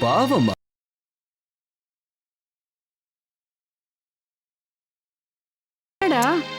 பாவமா?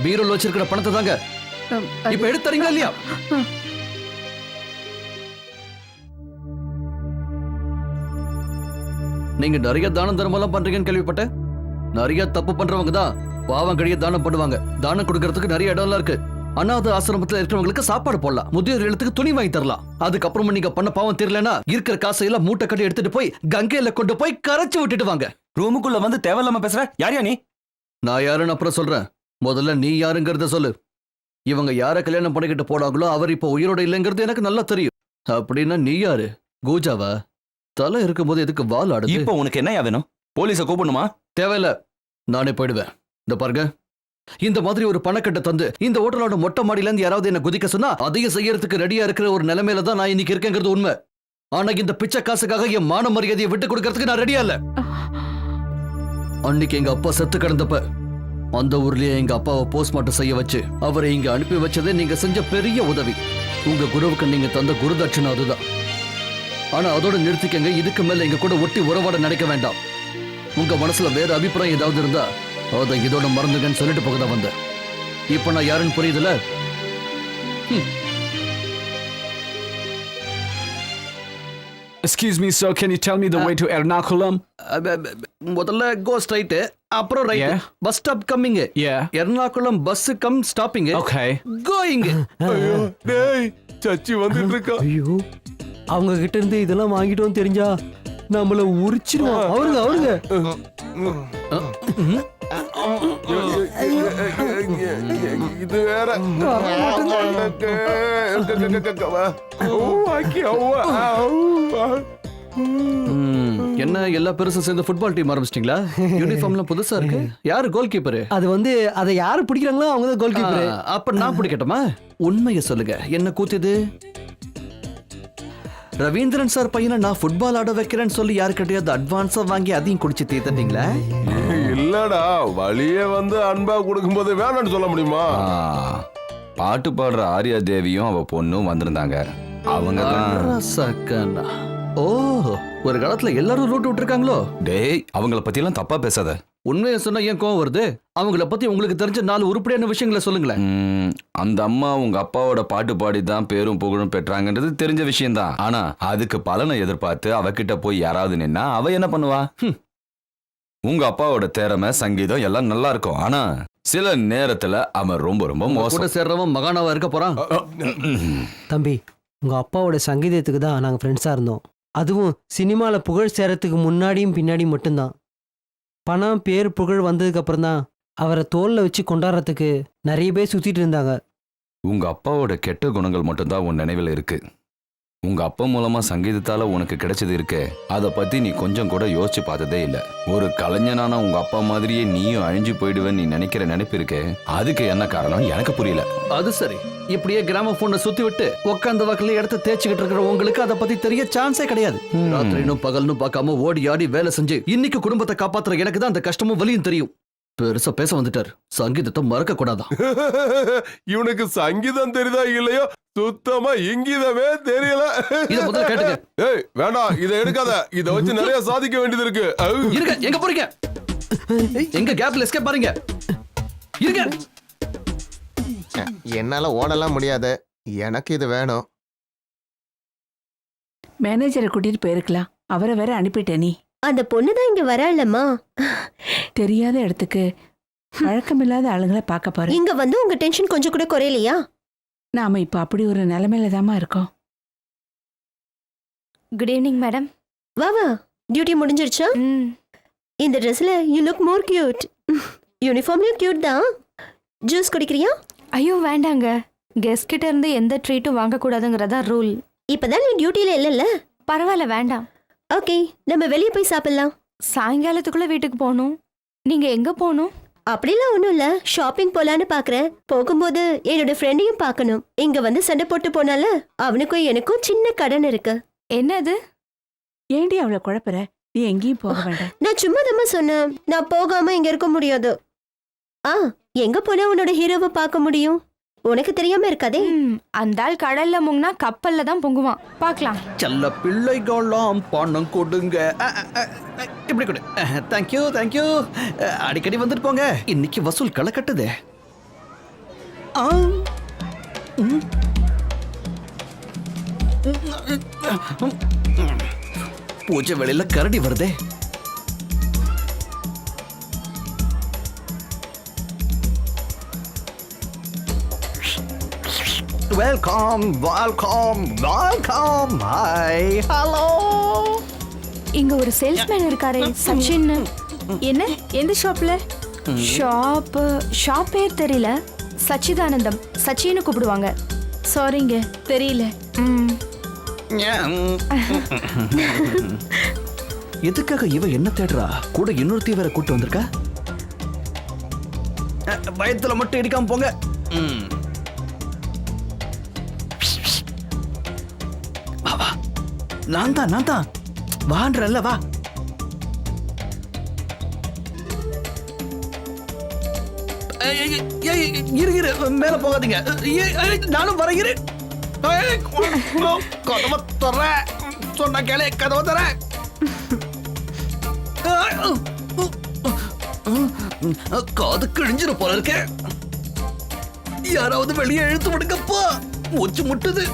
பீரோல வச்சிருக்கிற பணத்தை தாங்க இப்ப எடுத்துறீங்களா இல்லையா? நீங்க நிறைய தானம் தர்மம் பண்றீங்கன்னு கேள்விப்பட்டேன். நிறைய தப்பு பண்றவங்க தான் பாவம் கழிய தானம் பண்ணுவாங்க. தானம் கொடுக்கறதுக்கு நிறைய இடம்லாம் இருக்கு. அனாதை ஆசிரமத்துல இருக்கிறவங்களுக்கு சாப்பாடு போடலாம், முதியோர் இல்லத்துக்கு துணி வாங்கி தரலாம். அதுக்கப்புறமா நீங்க பண்ண பாவம் தெரியலனா இருக்கிற காசையெல்லாம் மூட்டை கட்டி எடுத்துட்டு போய் கங்கையில கொண்டு போய் கரைச்சு விட்டுட்டு வாங்க. ரூமுக்குள்ள வந்து தேவையில்லாம பேசுற. யாரையா நீ? நான் யாருன்னு அப்புறம் சொல்றேன். முதல்ல நீ யாருங்கிறத சொல்லு. இவங்க யார கல்யாணம் பண்ணிக்கிட்டு போனாங்களோ அவர் இப்ப உயிரோட இல்லைங்கிறது எனக்கு நல்லா தெரியும். அப்படின்னா நீ யாரு? கூஜாவா? தலை இருக்கும்போது எதுக்கு வால் ஆடுது? இப்போ உனக்கு என்ன வேணும்? போலீஸ கூப்பிடணுமா? தேவையில்ல, நானே போயிடுவேன். இந்த பாருங்க, இந்த மாதிரி ஒரு பணக்கட்டை தந்து இந்த ஹோட்டலோட மொட்டை மாடியில இருந்து யாராவது என்ன குதிக்க சொன்னா அதையும் செய்யறதுக்கு ரெடியா இருக்கிற ஒரு நிலைமையில தான் நான் இன்னைக்கு இருக்கேங்கிறது உண்மை. ஆனா இந்த பிச்சை காசுக்காக என் மான மரியாதையை விட்டு கொடுக்கறதுக்கு நான் ரெடியா இல்ல. அன்னைக்கு எங்க அப்பா செத்து கிடந்தப்ப அந்த ஊர்லயே எங்க அப்பாவை போஸ்ட்மார்ட்டம் செய்ய வச்சு அவரை இங்க அனுப்பி வச்சதே நீங்க செஞ்ச பெரிய உதவி. உங்க குருவுக்கு நீங்க தந்த குருதட்சணை அதுதான். ஆனா அதோட நிறுத்திக்கங்க. இதுக்கு மேல எங்க கூட ஒட்டி உறவாட நினைக்க வேண்டாம். உங்க மனசுல வேற அபிப்பிராயம் ஏதாவது இருந்தா அதை இதோட மறந்துங்கன்னு சொல்லிட்டு போகதான் வந்தேன். இப்ப நான் யாருன்னு புரியுதுல? Excuse me, sir. Can you tell me the way to Ernakulam? முதல்ல go straight, அப்புறம் right. Yeah. Bus stop coming. Yeah. Ernakulam bus come stopping. Okay. Going. ஐயோ டேய், சச்சி வந்துட்டு இருக்கா. ஐயோ, அவங்க கிட்ட இருந்து இதெல்லாம் வாங்கிட்டோம் தெரிஞ்சா நம்மள உரிச்சிருவோம். அவருங்க இது வேற என்ன எல்லா பெருசும் சேர்ந்து ஃபுட்பால் டீம் ஆரம்பிச்சிட்டீங்களா? யூனிஃபார்ம்லாம் புதுசா இருக்கு. யாரு கோல் கீப்பர்? அது வந்து அதை யாரு பிடிக்கிறாங்களோ அவங்க தான் கோல் கீப்பர். அப்ப நான் பிடிக்கட்டுமா? உண்மையை சொல்லுங்க, என்ன கூத்துது? ரவீந்திரன் சார் பையனை நான் ஃபுட்பால் ஆட வைக்கிறேன்னு சொல்லி யாருக்கிட்டையாவது அட்வான்ஸா வாங்கி அதையும் குடிச்சு தீர்த்தீங்களா? இல்லடா, வழியே வந்து அன்பா கொடுக்கும்போது வேணாம்னு சொல்ல முடியுமா? பாட்டு பாடுற ஆர்யா தேவியும் அவ பொண்ணும் வந்திருந்தாங்க. அவங்க தான். ஓ, ஒரு காலத்துல எல்லாரும் ரூட் விட்டுருக்காங்களோ? டேய், அவங்கள பத்தி எல்லாம் தப்பா பேசாத. உண்மையை சொன்னா ஏன் கோவம் வருது? அவங்கள பத்தி உங்களுக்கு தெரிஞ்ச 4 உருப்படியான விஷயங்களை சொல்லுங்களேன். அந்த அம்மா உங்க அப்பாவோட பாட்டு பாடி தான் பேரும் புகழும் பெற்றாங்கன்றது தெரிஞ்ச விஷயம்தான். ஆனா அதுக்கு பலனை எதிர்பார்த்து அவகிட்ட போய் யாராவது நின்னா அவ என்ன பண்ணுவா? உங்க அப்பாவோட திறமை சங்கீதம் எல்லாம் நல்லா இருக்கும். ஆனா சில நேரத்துல அவன் ரொம்ப ரொம்ப மோசம். சேர்றவன் மகானாவா இருக்க போறான். தம்பி, உங்க அப்பாவோட சங்கீதத்துக்கு தான் நாங்க ஃப்ரெண்ட்ஸா இருந்தோம். அதுவும் சினிமால புகழ் சேரத்துக்கு முன்னாடியும் பின்னாடி மட்டும்தான். பணம் பேர் புகழ் வந்ததுக்கு அப்புறம் தான் அவரை தோல்ல வச்சு கொண்டாடுறதுக்கு நிறைய பேர் சுத்திட்டு இருந்தாங்க. உங்க அப்பாவோட கெட்ட குணங்கள் மட்டும்தான் உன் நினைவில் இருக்கு. உங்க அப்பா மூலமா சங்கீதத்தால உனக்கு கிடைச்சது இருக்கு, அதை பத்தி நீ கொஞ்சம் கூட யோசிச்சு பார்த்ததே இல்ல. ஒரு கலைஞனான உங்க அப்பா மாதிரியே நீயும் அழிஞ்சு போயிடுவேன்னு நீ நினைக்கிற நினைப்பு இருக்கு. அதுக்கு என்ன காரணம் எனக்கு புரியல. அது சரி, இப்படியே கிராம போனை சுத்தி விட்டு உட்காந்த வாக்குல இடத்த தேய்ச்சிக்கிட்டு இருக்கிற உங்களுக்கு அதை பத்தி தெரிய சான்ஸே கிடையாது. ராத்திரினும் பகல்னு பார்க்காம ஓடி ஆடி வேலை செஞ்சு இன்னைக்கு குடும்பத்தை காப்பாத்துற எனக்கு தான் அந்த கஷ்டமும் வலியும் தெரியும். பெருசா பேச வந்துட்டார். சங்கீதத்தை மறக்க கூடாதான். இவனுக்கு சங்கீதம் தெரியுதா இல்லையோ, சுத்தமா இங்கீதமே தெரியல. இத முதல்ல கேட்டுங்க. ஏய் வேண்டாம், இத எடுக்காத. இத வச்சு நிறைய சாதிக்க வேண்டியது இருக்கு. இருங்க, எங்க போறீங்க? எங்க கேப்ல எஸ்கேப் பாருங்க. இருங்க. என்னால ஓடலாம் முடியாது, எனக்கு இது வேணும். மேனேஜரை கூட்டிட்டு போயிருக்கலாம், அவரை வேற அனுப்பிட்ட. நீ அந்த பொண்ணுதான் இங்க வராளம்மா. தெரியாத இடத்துக்கு பழக்கமில்லாத ஆளுங்களை பார்க்க பாரு. இங்க வந்து உங்க டென்ஷன் கொஞ்சம் கூட குறையலையா? நாம இப்ப அப்படி ஒரு நிலைமையில தாமா இருக்கோம். Good evening madam. வா வா, டியூட்டி முடிஞ்சிருச்சா? இந்த ட்ரெஸ்ல யூ லுக் மோர் கியூட். யூனிஃபார்ம்லயும் கியூட் தான். ஜூஸ் குடிக்கிறியா? ஐயோ வேண்டாங்க, கெஸ்ட் கிட்ட இருந்து எந்த ட்ரீட்டும் வாங்கக்கூடாதுங்கிறதா ரூல். இப்பதான் நீ டியூட்டில இல்லல்ல. பரவாயில்ல, வேண்டாம். ஓகே, நம்ம வெளியே போய் சாப்பிடலாம். சாயங்காலத்துக்குள்ள வீட்டுக்கு போகணும். நீங்க எங்க போகணும்? அப்படிலாம் ஒண்ணும் இல்ல, ஷாப்பிங் போலான்னு பாக்குறேன். போகும்போது என்னோட ஃப்ரெண்டையும் பார்க்கணும். இங்க வந்து சண்டை போட்டு போனால அவனுக்கும் எனக்கும் சின்ன கடன் இருக்கு. என்னது? ஏண்டி அவளை குழப்பற? நீ எங்கேயும் போக வேண்டாம். நான் சும்மா தான் சொன்னேன், நான் போகாம இங்க இருக்க முடியாது. எங்க போனா உன்னோட ஹீரோவை பார்க்க முடியும்? உனக்கு தெரியாம இருக்காதே. அந்த ஆள் கடல்ல முங்கினா கப்பல்ல தான் பொங்குவான். பார்க்கலாம். செல்ல பிள்ளைகளாம் பணம் கொடுங்க. இப்படி கொடு. Thank you thank you. அடிக்கடி வந்துட்டு போங்க. இன்னைக்கு வசூல் களை கட்டுதே. ஆ. ம். பூஜை வேளையில கரடி வருதே. Welcome welcome welcome. Hi hello. இங்க ஒரு சேல்ஸ்மேன் இருக்காரே, சச்சின். என்ன? எந்த ஷாப்ல? ஷாப் பேர் தெரியல. சச்சிதானந்தம். சச்சின்னு கூப்பிடுவாங்க. சாரிங்க, தெரியல. எதுக்காக இவ என்ன தேடுறா? கூட இன்னொருத்தி வேற கூட்டு வந்திருக்கா. பயத்துல மட்டும் இடிக்காம போங்க. வா வா. நான் தான் வான்றல்ல, வா. இரு மேல போகாதீங்க. நானும் வர இரு. கதவை தர சொன்ன கேளே, கதவை தர. காது கிழிஞ்சிரு போல இருக்க. யாராவது வெளியே இழுத்து விடுங்கப்பா, மூச்சு முட்டுது.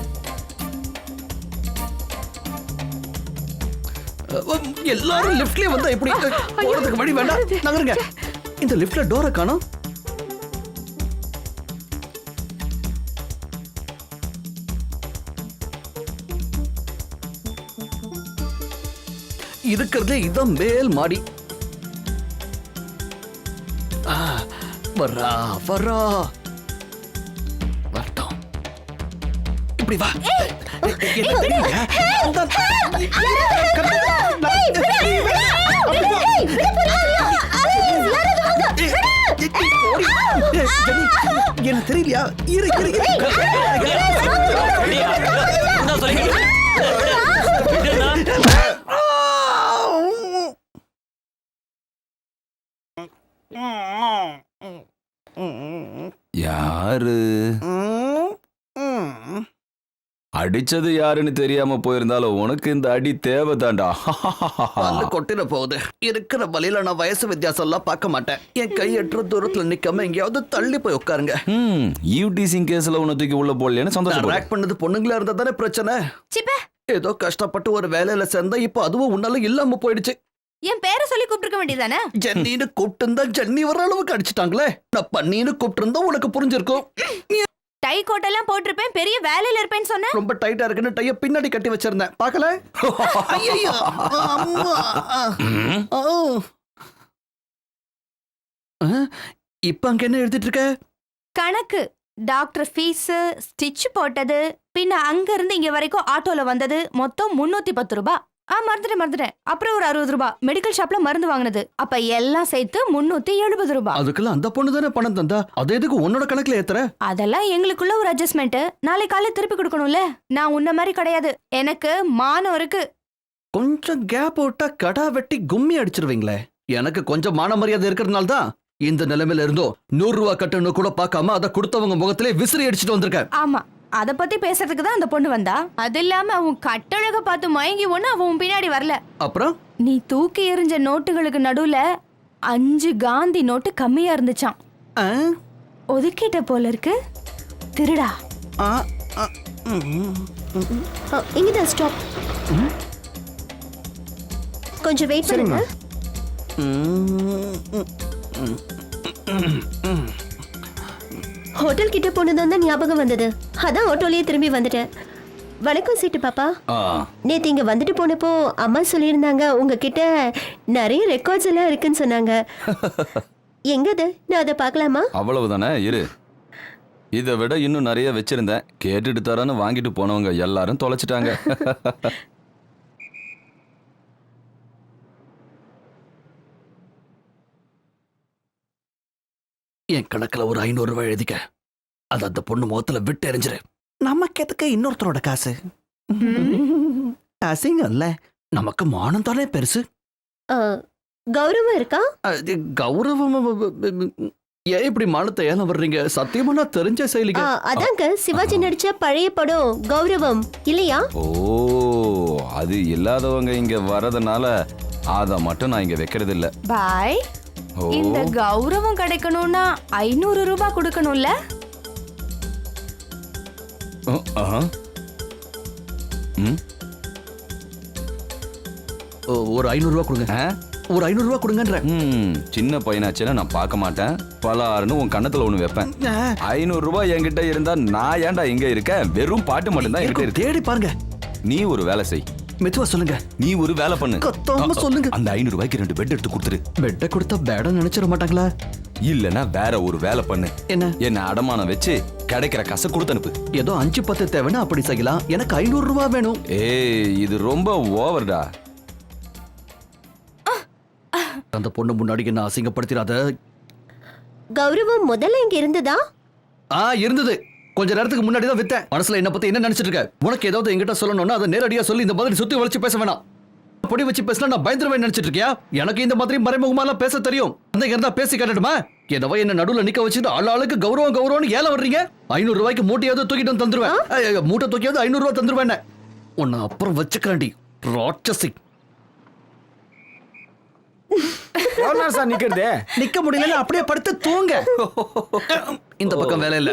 எல்லாரும் லிஃப்ட்லயே வந்தா எப்படி? போறதுக்கு வழி வேண்டாம், நகருங்க. இந்த லிஃப்ட்ல டோரை காணோம். இருக்கிறதுல இதான் மேல் மாடி. வரா வரா வரட்டும். இப்படி வா. என்ன தெரியல? என்ன தெரியலையா? இரு இரு யாரு அடிச்சது யாருன்னு தெரியாம போயிருந்தாலும் உனக்கு இந்த அடி தேவைதான்டா. பல்லு கொட்டிட போகுது. இருக்கிற வழியில நான் வயசு வித்தியாசம் எல்லாம் பார்க்க மாட்டேன். என் கை எட்டுற தூரத்துல நிக்காம எங்கேயாவது தள்ளி போய் உட்காருங்க. ஈவ்டீசிங் கேஸ்ல உன்னை தூக்கி உள்ள போடலன்னு சந்தோஷம். ரேக் பண்ணது பொண்ணுங்களா இருந்தா தானே பிரச்சனை. ஏதோ கஷ்டப்பட்டு ஒரு வேலையில சேர்ந்தா இப்ப அதுவும் உன்னால இல்லாம போயிடுச்சு. என் பேரை சொல்லி கூப்பிட்டுருக்க வேண்டியதானே? ஜென்னின்னு கூப்பிட்டு இருந்தா ஜென்னி வர அளவுக்கு அடிச்சுட்டாங்களே. நான் பண்ணின்னு கூப்பிட்டு இருந்தா உனக்கு புரிஞ்சிருக்கும். டை கோட்டெல்லாம் போட்டிருப்பேன், பெரிய வேலையில இருப்பேன்னு சொன்னேன். ரொம்ப டைட்டா இருக்குன்னு டைய பின்னாடி கட்டி வச்சிருந்தேன், பாக்கல? ஐயையோ, அம்மா. இப்ப அங்க என்ன எழுதிட்டு இருக்க? கணக்கு. டாக்டர் ஃபீஸ், ஸ்டிச் போட்டது, பின்ன அங்க இருந்து இங்க வரைக்கும் ஆட்டோல வந்தது, மொத்தம் 310 ரூபாய். மறந்துட்டேன். அப்புறம் ஒரு 60 ரூபாய் மெடிக்கல் ஷாப்ல மருந்து வாங்கினது. அப்ப எல்லாம் சேர்த்து 370 ரூபாய். அதுக்கெல்லாம் அந்த பொண்ணு தானே பணம் தந்தா. அது எதுக்கு உன்னோட கணக்குல ஏத்துற? அதெல்லாம் எங்களுக்குள்ள ஒரு அட்ஜஸ்ட்மெண்ட். நாளை காலையில திருப்பி கொடுக்கணும்ல. நான் உன்ன மாதிரி கிடையாது, எனக்கு மானம் இருக்கு. கொஞ்சம் கேப் விட்டா கடா வெட்டி கும்மி அடிச்சிருவீங்களே. எனக்கு கொஞ்சம் மான மரியாதை இருக்கிறதுனால தான் இந்த நிலைமையில இருந்தோம் 100 ரூபாய் கட்டணும் கூட பார்க்காம அதை கொடுத்தவங்க முகத்திலே விசிறி அடிச்சுட்டு வந்திருக்கேன். ஆமா, அத பத்தி பேசுறதுக்கு தான் அந்த பொண்ணு வந்தா. அது இல்லாம அவன் கட்டழக பார்த்து மயங்கி ஒண்ணு அவன் பின்னாடி வரல. அப்புறம் நீ தூக்கி எறிஞ்ச நோட்டுகளுக்கு நடுவுல 5 காந்தி நோட்டு கம்மியா இருந்துச்சாம். ஒதுக்கிட்ட போல இருக்கு. திருடா. இங்கதான் ஸ்டாப். கொஞ்சம் வெயிட் பண்ணுங்க. ஹோட்டல் கிட்ட போனதும் தான் ஞாபகம் வந்தது. அதான் ஆட்டோலயே திரும்பி வந்துட்டேன். வணக்கம் சீட்டு பாப்பா. நேத்து இங்க வந்துட்டு போனப்போ அம்மா சொல்லியிருந்தாங்க உங்ககிட்ட நிறைய ரெக்கார்ட்ஸ் எல்லாம் இருக்குன்னு சொன்னாங்க. எங்கது? நான் அதை பார்க்கலாமா? அவ்வளவுதானே, இரு. இதை விட இன்னும் நிறைய வச்சிருந்தேன். கேட்டுட்டு தரேன்னு வாங்கிட்டு போனவங்க எல்லாரும் தொலைச்சிட்டாங்க. என் கணக்குல ஒரு 500 ரூபாய் எழுதிக்க. அது அந்த பொண்ணு முகத்துல விட்டு எறிஞ்சிரு. நமக்கு எதுக்கு இன்னொருத்தரோட காசு? அசிங்க இல்ல, நமக்கு மானம் தானே பெருசு. கௌரவம் இருக்கா? கௌரவம் ஏன் இப்படி மானத்தை ஏலம் வர்றீங்க? சத்தியமா நான் தெரிஞ்ச செயலிங்க. அதாங்க சிவாஜி நடிச்ச பழைய படம் கௌரவம் இல்லையா? ஓ, அது இல்லாதவங்க இங்க வரதுனால அத மட்டும் நான் இங்க வைக்கிறது இல்ல. பாய், ஓ, இந்த கௌரவம் கிடைக்கணும்னா 500 ரூபாய் கொடுக்கணும்ல? ஆஹா. ம், ஒரு 500 ரூபா கொடுங்க. ஆ? ஒரு 500 ரூபா கொடுங்கன்ற. சின்ன பையனாச்சுன்னா நான் பார்க்க மாட்டேன். பலாருன்னு உன் கண்ணத்துல ஒண்ணு வைப்பேன். 500 ரூபாய் என்கிட்ட இருந்தா நான் ஏன்டா இங்க இருக்க? வெறும் பாட்டு மட்டும் தான் என்கிட்ட இருக்கு. தேடி பாருங்க. நீ ஒரு வேலை செய். மெதுவா சொல்லுங்க. நீ ஒரு வேலை பண்ணு. கத்தாம சொல்லுங்க. அந்த 500 ரூபாய்க்கு 2 பெட் எடுத்து கொடுத்துரு. பெட்டை கொடுத்தா பேடம் நினைச்சிட மாட்டாங்களா? இல்லனா வேற ஒரு வேலை பண்ணு. என்ன அடமானம் வச்சு கிடைக்கிற காசை கொடுத்து அனுப்பு. ஏதோ 5-10 தேவைன்னா அப்படி செய்யலாம். எனக்கு 500 ரூபா வேணும். ஏய், இது ரொம்ப ஓவர்டா. அந்த பொண்ணு முன்னாடி என்ன அசிங்கப்படுத்திடாத. கௌரவம் முதல்ல இங்க இருந்ததா? இருந்தது. கொஞ்ச நேரத்துக்கு முன்னாடி தான் வித்தேன். மனசுல என்ன பத்தி என்ன நினைச்சிட்டு இருக்க? உனக்கு ஏதாவது என்கிட்ட சொல்லணும்னா அதை நேரடியா சொல்லி இந்த மாதிரி சுத்தி வளைச்சு பேச வேணாம். பொடி வச்சு பேசினா நான் பயந்துருவேன் நினைச்சிட்டு இருக்கியா? எனக்கு இந்த மாதிரி மறைமுகமாலாம் பேச தெரியும். அந்த இருந்தா பேசி காட்டட்டுமா? ஏதோ என்ன நடுவுல நிக்க வச்சுட்டு ஆளாளுக்கு கௌரவம் கௌரவம்னு ஏல வர்றீங்க. 500 ரூபாய்க்கு மூட்டையாவது தூக்கிட்டு வந்து தந்துருவேன். மூட்டை தூக்கியாவது 500 ரூபாய் தந்துருவேன். உன்னை அப்புறம் வச்சுக்கிறாண்டி ராட்சசி. சார் நிக்கிறது நிக்க முடியல, அப்படியே படுத்து தூங்க. இந்த பக்கம் வேலை இல்ல.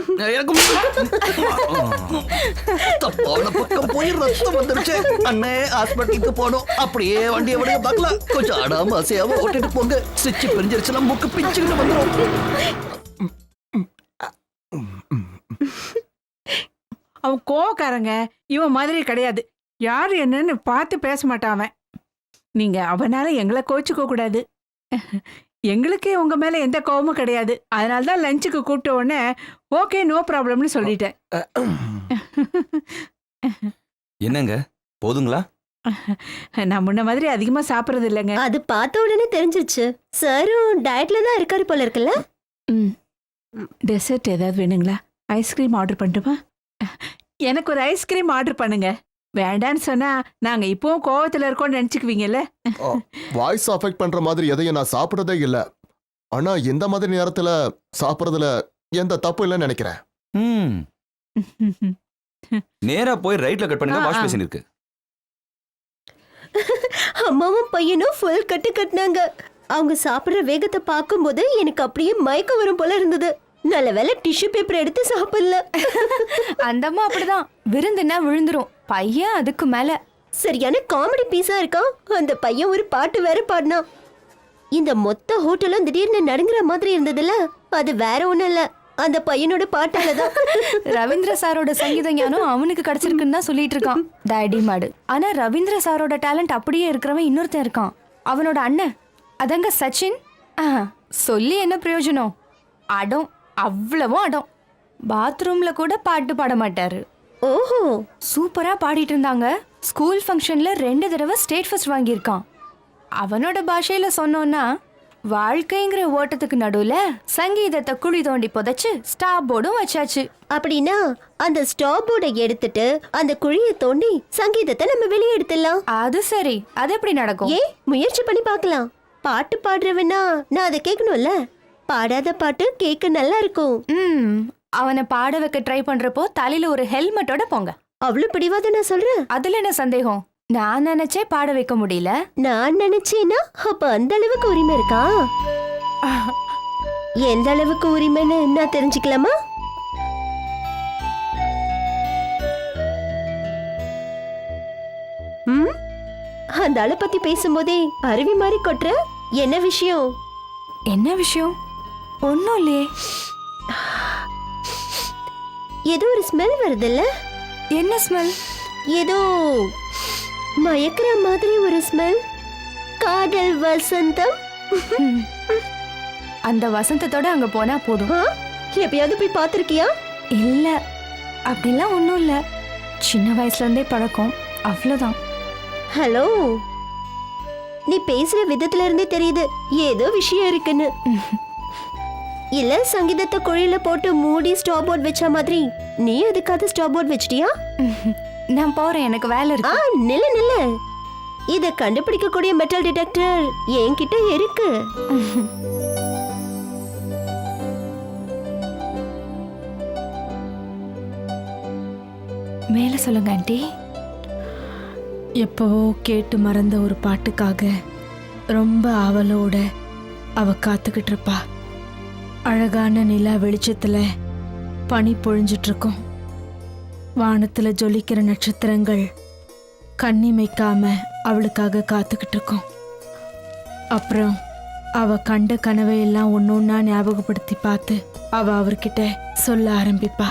தப்பான பக்கம் போய் ரத்தம் வந்துருச்சு. அண்ணே ஹாஸ்பிட்டலுக்கு போனோம். அப்படியே வண்டியை விட பார்க்கலாம். கொஞ்சம் ஆடாம அசையாம ஓட்டிட்டு போங்க. ஸ்விட்ச் பிரிஞ்சிருச்சுன்னா மூக்கு பிச்சுக்கிட்டு வந்துடும். அவன் கோவக்காரங்க. இவன் மாதிரி கிடையாது. யாரு என்னன்னு பார்த்து பேச மாட்டான் அவன். நீங்க அவனால எங்களை கோச்சுக்க கூடாது. எங்களுக்கே உங்க மேல எந்த கோவமும் கிடையாது. அதனாலதான் லஞ்சுக்கு கூப்பிட்ட உடனே ஓகே நோ ப்ராப்ளம்னு சொல்லிட்டேன். என்னங்க போதுங்களா? நான் முன்ன மாதிரி அதிகமா சாப்பிடுறது இல்லைங்க. அது பார்த்த உடனே தெரிஞ்சிருச்சு. சாரும் டயட்ல தான் இருக்காரு போல இருக்குல்ல. டெசர்ட் ஏதாவது வேணுங்களா? ஐஸ்கிரீம் ஆர்டர் பண்ணட்டுமா? எனக்கு ஒரு ஐஸ்கிரீம் ஆர்டர் பண்ணுங்க. வேண்டான்னு சொன்னா நாங்க இப்பவும் கோவத்துல இருக்கோம்னு நினைச்சுக்குவீங்கல்ல. வாய்ஸ் அஃபெக்ட் பண்ற மாதிரி எதையும் நான் சாப்பிடறதே இல்ல. ஆனா இந்த மாதிரி நேரத்துல சாப்பிடறதுல எந்த தப்பு இல்லைன்னு நினைக்கிறேன். நேரா போய் ரைட்ல கட் பண்ணுங்க. வாஷ் பேசின் இருக்கு. அம்மாவும் பையனும் ஃபுல் கட்டு கட்டினாங்க. அவங்க சாப்பிடுற வேகத்தை பார்க்கும்போது எனக்கு அப்படியே மயக்கம் வரும் போல இருந்தது. நல்ல வேளை டிஷ்யூ பேப்பர் எடுத்து சாப்பிடல. அந்தம்மா அப்படிதான். விருந்துன்னா விழுந்துரும். பையன் அதுக்கு மேல சரியான காமெடி பீஸா இருக்கான். அந்த பையன் ஒரு பாட்டு வேற பாடினான். இந்த மொத்த ஹோட்டலும் திடீர்னு நடுங்குற மாதிரி இருந்ததுல, அது வேற ஒண்ணும் இல்ல, அந்த பையனோட பாட்டாலதான். ரவீந்திர சாரோட சங்கீத ஞானம் அவனுக்கு கிடைச்சிருக்குன்னு தான் சொல்லிட்டு இருக்கான் டாடி மாடு. ஆனா ரவீந்திர சாரோட டேலண்ட் அப்படியே இருக்கிறவன் இன்னொருத்தன் இருக்கான். அவனோட அண்ணன் அதங்க சச்சின். சொல்லி என்ன பிரயோஜனம்? அடம், அவ்வளவும் அடம். பாத்ரூம்ல கூட பாட்டு பாட மாட்டாரு. ஓஹோ, சூப்பரா பாடிட்டு இருந்தாங்க. ஸ்கூல் ஃபங்க்ஷன்ல 2 தடவை ஸ்டேட் ஃபர்ஸ்ட் வாங்கியிருக்கான். அவனோட பாஷையில சொன்னோன்னா, வாழ்க்கைங்கிற ஓட்டத்துக்கு நடுவுல சங்கீதத்தை குழி தோண்டி புதைச்சு ஸ்டாப் போர்டும் வச்சாச்சு. அப்படின்னா அந்த ஸ்டாப் போர்டை எடுத்துட்டு அந்த குழியை தோண்டி சங்கீதத்தை நம்ம வெளியே எடுத்துடலாம். அது சரி, அது எப்படி நடக்கும்? ஏன் முயற்சி பண்ணி பார்க்கலாம். பாட்டு பாடுறவனா நான் அதை கேட்கணும்ல. பாடாத பாட்டு கேட்க நல்லா இருக்கும். அவனை பாட வைக்க ட்ரை பண்றப்போ தலையில ஒரு ஹெல்மெட்டோட போங்க. அவ்வளவு பிடிவாத நான் சொல்றேன். அதுல என்ன சந்தேகம்? நான் நினைச்சே பாட வைக்க முடியல. நான் நினைச்சேன்னா அப்ப அந்த அளவுக்கு உரிமை இருக்கா? எந்த அளவுக்கு உரிமைன்னு நான் தெரிஞ்சுக்கலாமா? அந்த ஆளை பத்தி பேசும்போதே அருவி மாதிரி கொட்டுற. என்ன விஷயம்? என்ன விஷயம்? ஒன்னும் இல்லையே. ஏதோ ஒரு ஸ்மெல் வருதுல்ல? என்ன ஸ்மெல்? ஏதோ மயக்கிற மாதிரி ஒரு ஸ்மெல். காதல் வசந்தம். அந்த வசந்தத்தோட அங்க போனா போதும். எப்பயாவது போய் பார்த்திருக்கியா? இல்ல, அப்படிலாம் ஒன்றும் இல்ல. சின்ன வயசுல இருந்தே பழக்கம், அவ்வளவுதான். ஹலோ, நீ பேசுற விதத்துல இருந்தே தெரியுது ஏதோ விஷயம் இருக்குன்னு. இல்ல சங்கீதத்தை குழியில போட்டு மூடி ஸ்டாப் போர்ட் வச்ச மாதிரி நீ அதுக்காக ஸ்டாப் போர்ட் வச்சிட்டியா? நான் போறேன், எனக்கு வேலை இருக்கு. நில்ல நில்ல, இத கண்டுபிடிக்கக்கூடிய மெட்டல் டிடெக்டர் என்கிட்ட இருக்கு. மேல சொல்லுங்க ஆண்டி. எப்பவோ கேட்டு மறந்த ஒரு பாட்டுக்காக ரொம்ப ஆவலோட அவ காத்துக்கிட்டு இருப்பா. அழகான நிலா வெளிச்சத்துல பனி பொழிஞ்சிட்டு இருக்கும். வானத்துல ஜொலிக்கிற நட்சத்திரங்கள் கண்ணிமைக்காம அவளுக்காக காத்துக்கிட்டு இருக்கும். அப்புறம் அவ கண்ட கனவையெல்லாம் ஒன்னொன்னா ஞாபகப்படுத்தி பார்த்து அவ அவர்கிட்ட சொல்ல ஆரம்பிப்பா.